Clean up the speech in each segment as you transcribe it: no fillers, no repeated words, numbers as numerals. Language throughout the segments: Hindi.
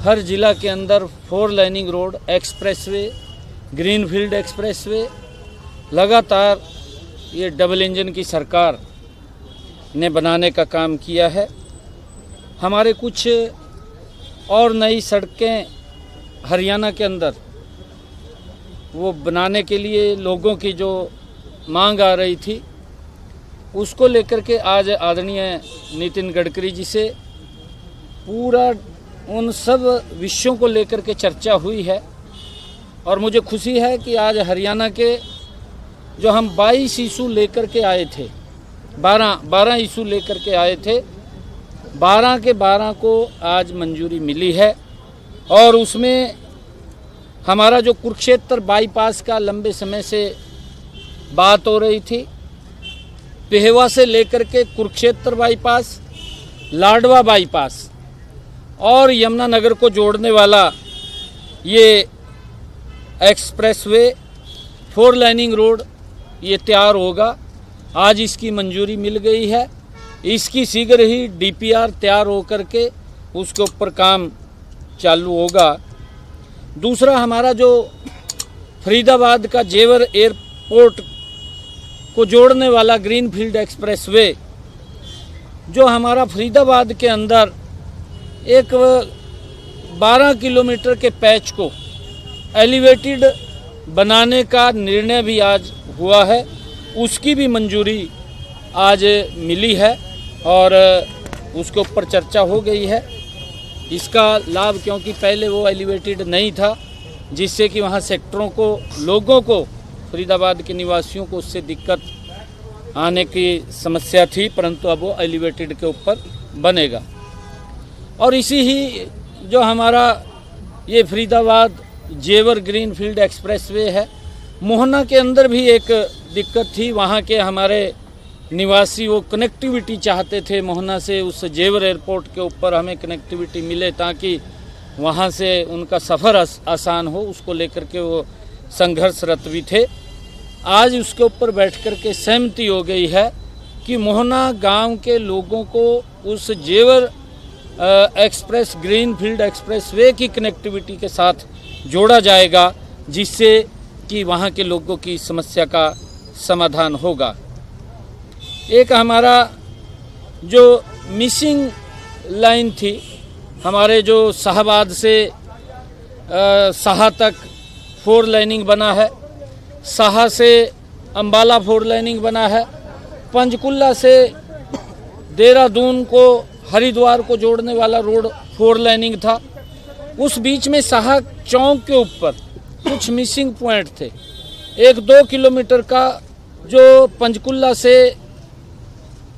हर ज़िला के अंदर 4 lining road, expressway, greenfield expressway, लगातार ये डबल इंजन की सरकार ने बनाने का काम किया है। हमारे कुछ और नई सड़कें हरियाणा के अंदर वो बनाने के लिए लोगों की जो मांग आ रही थी, उसको लेकर के आज आदरणीय नितिन गडकरी जी से पूरा उन सब विषयों को लेकर के चर्चा हुई है। और मुझे खुशी है कि आज हरियाणा के जो हम 22 इशू लेकर के आए थे, 12 इशू लेकर के आए थे, 12 के 12 को आज मंजूरी मिली है। और उसमें हमारा जो कुरुक्षेत्र बाईपास का लंबे समय से बात हो रही थी, पेहवा से लेकर के कुरुक्षेत्र बाईपास, लाडवा बाईपास और यमुनानगर को जोड़ने वाला ये एक्सप्रेसवे 4 लाइनिंग रोड ये तैयार होगा। आज इसकी मंजूरी मिल गई है। इसकी शीघ्र ही डीपीआर तैयार होकर के उसके ऊपर काम चालू होगा। दूसरा, हमारा जो फरीदाबाद का जेवर एयरपोर्ट को जोड़ने वाला ग्रीनफील्ड एक्सप्रेसवे, जो हमारा फरीदाबाद के अंदर एक 12 किलोमीटर के पैच को एलिवेटेड बनाने का निर्णय भी आज हुआ है, उसकी भी मंजूरी आज मिली है और उसके ऊपर चर्चा हो गई है। इसका लाभ, क्योंकि पहले वो एलिवेटेड नहीं था, जिससे कि वहाँ सेक्टरों को, लोगों को, फरीदाबाद के निवासियों को उससे दिक्कत आने की समस्या थी, परंतु अब वो एलिवेटेड के ऊपर बनेगा। और इसी ही जो हमारा ये फरीदाबाद जेवर ग्रीनफील्ड एक्सप्रेसवे है, मोहना के अंदर भी एक दिक्कत थी। वहाँ के हमारे निवासी वो कनेक्टिविटी चाहते थे, मोहना से उस जेवर एयरपोर्ट के ऊपर हमें कनेक्टिविटी मिले ताकि वहाँ से उनका सफ़र आसान हो, उसको लेकर के वो संघर्षरत भी थे। आज उसके ऊपर बैठ कर के सहमति हो गई है कि मोहना गांव के लोगों को उस जेवर एक्सप्रेस ग्रीनफील्ड एक्सप्रेसवे की कनेक्टिविटी के साथ जोड़ा जाएगा, जिससे कि वहाँ के लोगों की समस्या का समाधान होगा। एक हमारा जो मिसिंग लाइन थी, हमारे जो शाहबाद से साहा तक 4 लाइनिंग बना है, साहा से अंबाला 4 लाइनिंग बना है, पंचकुला से देहरादून को, हरिद्वार को जोड़ने वाला रोड 4 लाइनिंग था। उस बीच में साहा चौक के ऊपर कुछ मिसिंग पॉइंट थे। 1-2 किलोमीटर का जो पंचकुला से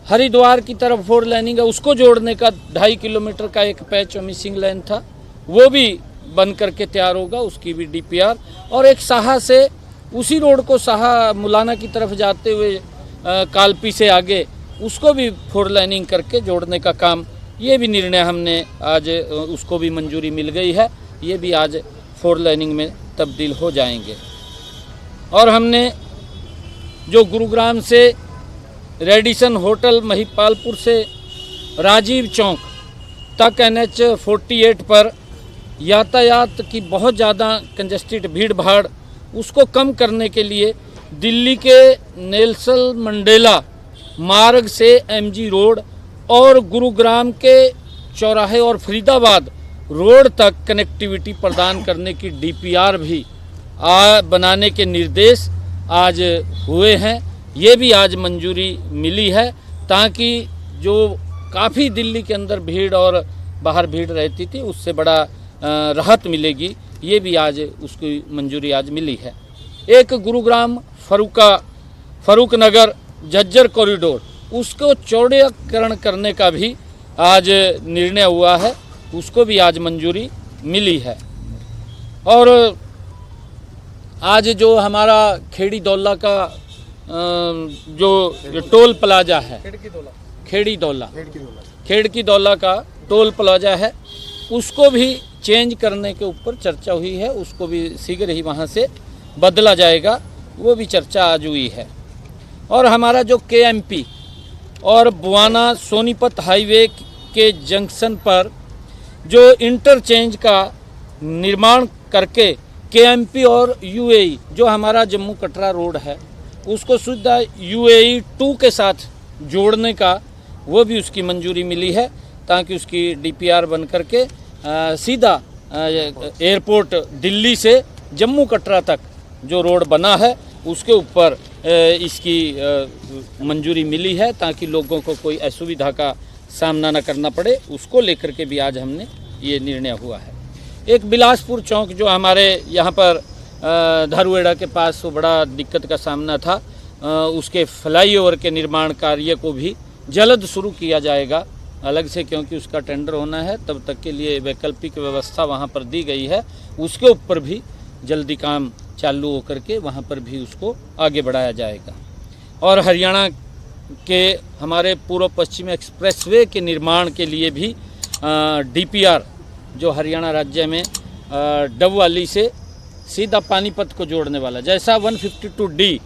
हरिद्वार की तरफ 4 लाइनिंग है, उसको जोड़ने का 2.5 किलोमीटर का एक पैच और मिसिंग लाइन था, वो भी बन करके तैयार होगा, उसकी भी डीपीआर। और एक साहा से उसी रोड को साहा मुलाना की तरफ जाते हुए कालपी से आगे, उसको भी 4 लाइनिंग करके जोड़ने का काम, ये भी निर्णय हमने आज, उसको भी मंजूरी मिल गई है। ये भी आज 4 लाइनिंग में तब्दील हो जाएंगे। और हमने जो गुरुग्राम से रेडिसन होटल महिपालपुर से राजीव चौक तक NH 48 पर यातायात की बहुत ज़्यादा कंजस्टेड भीड़ भाड़, उसको कम करने के लिए दिल्ली के नेल्सन मंडेला मार्ग से MG रोड और गुरुग्राम के चौराहे और फरीदाबाद रोड तक कनेक्टिविटी प्रदान करने की डीपीआर भी बनाने के निर्देश आज हुए हैं। ये भी आज मंजूरी मिली है, ताकि जो काफ़ी दिल्ली के अंदर भीड़ और बाहर भीड़ रहती थी, उससे बड़ा राहत मिलेगी। ये भी आज उसकी मंजूरी आज मिली है। एक गुरुग्राम फरूक नगर झज्जर कॉरिडोर, उसको चौड़ीकरण करने का भी आज निर्णय हुआ है, उसको भी आज मंजूरी मिली है। और आज जो हमारा खेड़ी दौला का जो टोल प्लाजा है, खेड़की दौला का टोल प्लाजा है, उसको भी चेंज करने के ऊपर चर्चा हुई है, उसको भी शीघ्र ही वहाँ से बदला जाएगा, वो भी चर्चा आज हुई है। और हमारा जो KMP और बुआना सोनीपत हाईवे के जंक्शन पर जो इंटरचेंज का निर्माण करके केएमपी और यूएई जो हमारा जम्मू कटरा रोड है उसको सीधा यूएई 2 के साथ जोड़ने का वो भी उसकी मंजूरी मिली है, ताकि उसकी डीपीआर बन करके सीधा एयरपोर्ट दिल्ली से जम्मू कटरा तक जो रोड बना है उसके ऊपर इसकी मंजूरी मिली है, ताकि लोगों को कोई असुविधा का सामना न करना पड़े। उसको लेकर के भी आज हमने ये निर्णय हुआ है। एक बिलासपुर चौक जो हमारे यहाँ पर धारुएड़ा के पास वो बड़ा दिक्कत का सामना था, उसके फ्लाईओवर के निर्माण कार्य को भी जल्द शुरू किया जाएगा अलग से, क्योंकि उसका टेंडर होना है। तब तक के लिए वैकल्पिक व्यवस्था वहाँ पर दी गई है, उसके ऊपर भी जल्दी काम चालू होकर के वहाँ पर भी उसको आगे बढ़ाया जाएगा। और हरियाणा के हमारे पूर्व पश्चिम एक्सप्रेसवे के निर्माण के लिए भी डीपीआर जो हरियाणा राज्य में डबवाली से सीधा पानीपत को जोड़ने वाला, जैसा 152D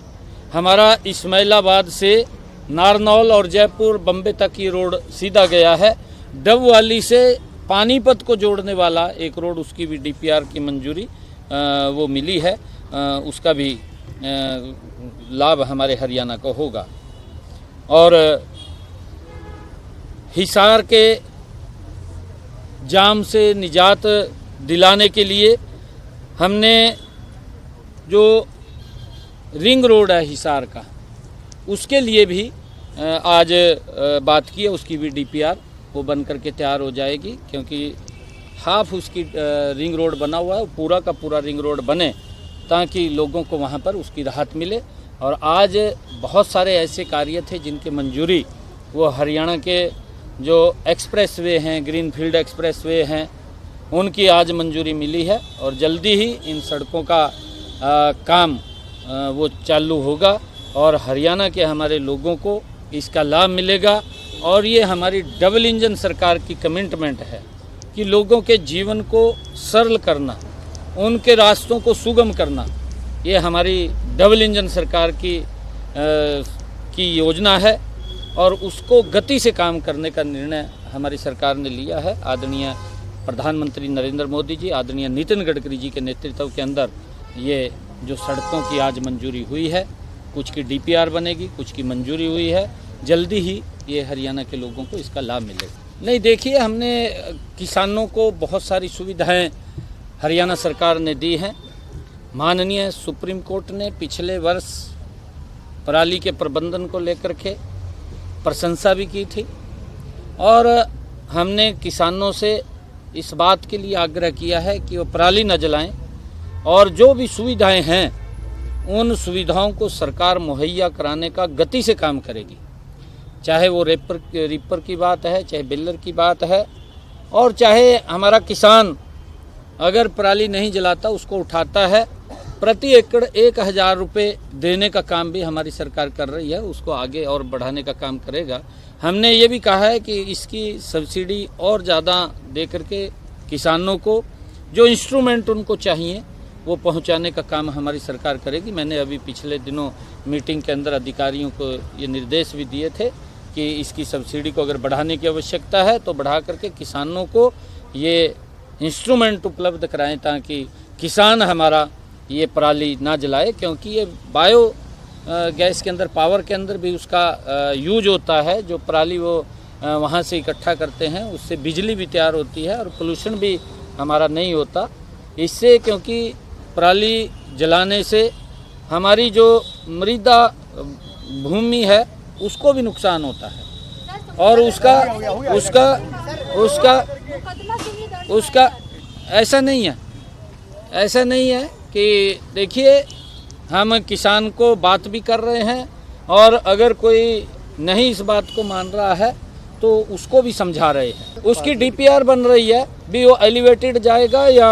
हमारा इस्माइलाबाद से नारनौल और जयपुर बम्बे तक ये रोड सीधा गया है, डबवाली से पानीपत को जोड़ने वाला एक रोड, उसकी भी डीपीआर की मंजूरी वो मिली है। उसका भी लाभ हमारे हरियाणा को होगा। और हिसार के जाम से निजात दिलाने के लिए हमने जो रिंग रोड है हिसार का, उसके लिए भी आज बात की है। उसकी भी डीपीआर वो बन करके तैयार हो जाएगी, क्योंकि हाफ उसकी रिंग रोड बना हुआ है, पूरा का पूरा रिंग रोड बने ताकि लोगों को वहाँ पर उसकी राहत मिले। और आज बहुत सारे ऐसे कार्य थे जिनके मंजूरी वो हरियाणा के जो एक्सप्रेसवे हैं, ग्रीनफील्ड एक्सप्रेसवे हैं, उनकी आज मंजूरी मिली है। और जल्दी ही इन सड़कों का काम वो चालू होगा और हरियाणा के हमारे लोगों को इसका लाभ मिलेगा। और ये हमारी डबल इंजन सरकार की कमिटमेंट है कि लोगों के जीवन को सरल करना, उनके रास्तों को सुगम करना, ये हमारी डबल इंजन सरकार की योजना है। और उसको गति से काम करने का निर्णय हमारी सरकार ने लिया है। आदरणीय प्रधानमंत्री नरेंद्र मोदी जी, आदरणीय नितिन गडकरी जी के नेतृत्व के अंदर ये जो सड़कों की आज मंजूरी हुई है, कुछ की डीपीआर बनेगी, कुछ की मंजूरी हुई है, जल्दी ही ये हरियाणा के लोगों को इसका लाभ मिलेगा। नहीं, देखिए, हमने किसानों को बहुत सारी सुविधाएं हरियाणा सरकार ने दी हैं। माननीय सुप्रीम कोर्ट ने पिछले वर्ष पराली के प्रबंधन को लेकर के प्रशंसा भी की थी और हमने किसानों से इस बात के लिए आग्रह किया है कि वो पराली न जलाएं और जो भी सुविधाएं हैं उन सुविधाओं को सरकार मुहैया कराने का गति से काम करेगी। चाहे वो रीपर की बात है, चाहे बेलर की बात है, और चाहे हमारा किसान अगर पराली नहीं जलाता उसको उठाता है, प्रति एकड़ 1000 रुपये देने का काम भी हमारी सरकार कर रही है, उसको आगे और बढ़ाने का काम करेगा। हमने ये भी कहा है कि इसकी सब्सिडी और ज़्यादा दे करके किसानों को जो इंस्ट्रूमेंट उनको चाहिए वो पहुंचाने का काम हमारी सरकार करेगी। मैंने अभी पिछले दिनों मीटिंग के अंदर अधिकारियों को ये निर्देश भी दिए थे कि इसकी सब्सिडी को अगर बढ़ाने की आवश्यकता है तो बढ़ा करके किसानों को ये इंस्ट्रूमेंट उपलब्ध कराएं ताकि किसान हमारा ये पराली ना जलाए, क्योंकि ये बायो गैस के अंदर, पावर के अंदर भी उसका यूज होता है। जो पराली वो वहाँ से इकट्ठा करते हैं उससे बिजली भी तैयार होती है और पोल्यूशन भी हमारा नहीं होता इससे, क्योंकि पराली जलाने से हमारी जो मृदा भूमि है उसको भी नुकसान होता है और उसका ऐसा नहीं है कि देखिए, हम किसान को बात भी कर रहे हैं और अगर कोई नहीं इस बात को मान रहा है तो उसको भी समझा रहे हैं। उसकी डीपीआर बन रही है, भी वो एलिवेटेड जाएगा या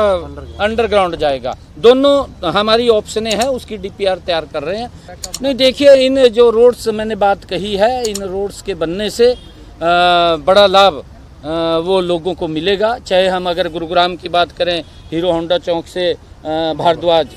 अंडरग्राउंड जाएगा, दोनों हमारी ऑप्शनें हैं, उसकी डीपीआर तैयार कर रहे हैं। नहीं, देखिए, इन जो रोड्स मैंने बात कही है, इन रोड्स के बनने से बड़ा लाभ वो लोगों को मिलेगा। चाहे हम अगर गुरुग्राम की बात करें, हीरो होंडा चौक से भारद्वाज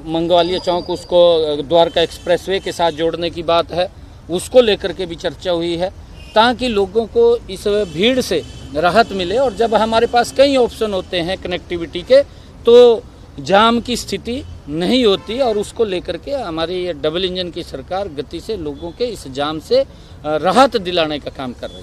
मंगवालिया चौक, उसको द्वारका एक्सप्रेसवे के साथ जोड़ने की बात है, उसको लेकर के भी चर्चा हुई है ताकि लोगों को इस भीड़ से राहत मिले। और जब हमारे पास कई ऑप्शन होते हैं कनेक्टिविटी के, तो जाम की स्थिति नहीं होती। और उसको लेकर के हमारी ये डबल इंजन की सरकार गति से लोगों के इस जाम से राहत दिलाने का काम कर रही है।